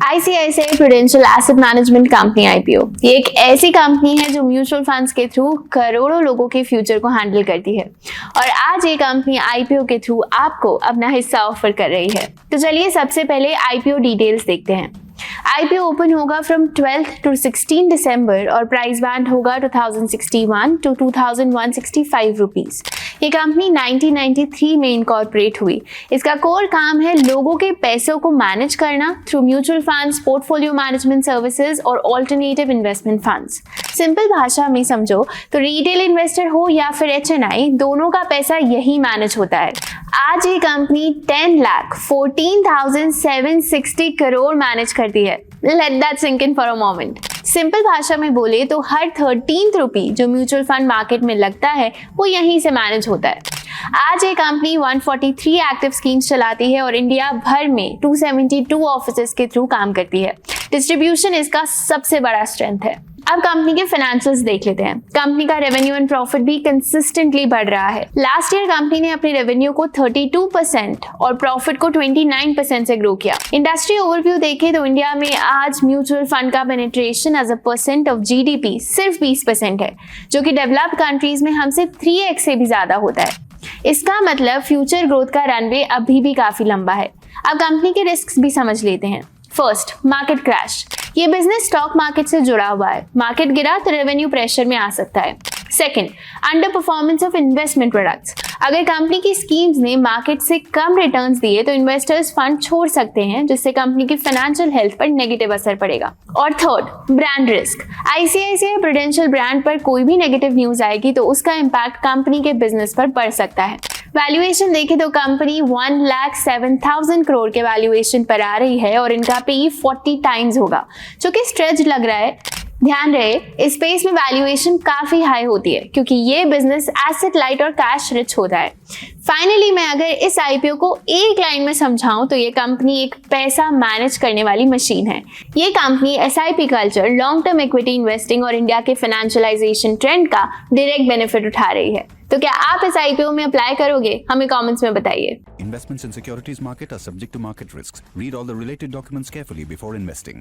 ICICI prudential asset management company IPO ये एक ऐसी कंपनी है जो म्यूचुअल फंड्स के थ्रू करोड़ों लोगों के फ्यूचर को हैंडल करती है और आज ये कंपनी आईपीओ के थ्रू आपको अपना हिस्सा ऑफर कर रही है। तो चलिए सबसे पहले आईपीओ डिटेल्स देखते हैं। आईपीओ ओपन होगा फ्रॉम 12th to 16 दिसंबर और प्राइस बैंड होगा 2061 to 2165 रुपीज। ये कंपनी 1993 में इनकॉर्पोरेट हुई। इसका कोर काम है लोगों के पैसों को मैनेज करना through mutual funds, portfolio management services और ऑल्टरनेटिव इन्वेस्टमेंट फंड्स। सिंपल भाषा में समझो तो रिटेल इन्वेस्टर हो या फिर एचएनआई, दोनों का पैसा यही मैनेज होता है। आज ये कंपनी 10,14,760 करोड़ मैनेज करती है। Let that sink in for a moment. Simple भाषा में बोले तो हर 13th रुपी जो म्यूचुअल फंड मार्केट में लगता है वो यहीं से मैनेज होता है। आज ये कंपनी 143 एक्टिव स्कीम्स चलाती है और इंडिया भर में 272 ऑफिसेज के थ्रू काम करती है। डिस्ट्रीब्यूशन इसका सबसे बड़ा स्ट्रेंथ है। अब कंपनी के फाइनेंशियल्स देख लेते हैं। कंपनी का रेवेन्यू एंड प्रॉफिट भी कंसिस्टेंटली बढ़ रहा है। लास्ट ईयर कंपनी ने अपने रेवेन्यू को 32% और प्रॉफिट को 29% से ग्रो किया। इंडस्ट्री ओवरव्यू देखें तो इंडिया में आज म्यूचुअल फंड का penetration as a percent of GDP सिर्फ 20% है, जो कि डेवलप्ड कंट्रीज में हमसे 3x से भी ज्यादा होता है। इसका मतलब फ्यूचर ग्रोथ का रनवे अभी भी काफी लंबा है। अब कंपनी के रिस्क भी समझ लेते हैं। First, market crash. ये बिजनेस स्टॉक मार्केट से जुड़ा हुआ है। मार्केट गिरा तो रेवेन्यू प्रेशर में आ सकता है। Second, under performance of investment products. अगर कंपनी की स्कीम्स ने मार्केट से कम रिटर्न्स दिए तो इन्वेस्टर्स फंड छोड़ सकते हैं, जिससे कंपनी की फाइनेंशियल हेल्थ पर नेगेटिव असर पड़ेगा। और third, brand risk. ICICI prudential brand पर कोई भी नेगेटिव न्यूज आएगी तो उसका इम्पैक्ट कंपनी के बिजनेस पर पड़ सकता है। वैल्यूएशन देखें तो कंपनी 1,07,000 करोड़ के वैल्यूएशन पर आ रही है और इनका PE 40 टाइम्स होगा, जो कि स्ट्रेच लग रहा है। ध्यान रहे, इस स्पेस में वैल्यूएशन काफी हाई होती है क्योंकि ये बिजनेस एसेट लाइट और कैश रिच होता है। फाइनली मैं अगर इस आईपीओ को एक लाइन में समझाऊं तो ये कंपनी एक पैसा मैनेज करने वाली मशीन है। ये company SIP culture, long term equity investing और इंडिया के फाइनेंशियलाइजेशन ट्रेंड का डायरेक्ट बेनिफिट उठा रही है। तो क्या आप इस आईपीओ में अप्लाई करोगे? हमें कमेंट्स में बताइए। Investments in securities market are subject to market risks. Read all the related documents carefully before investing.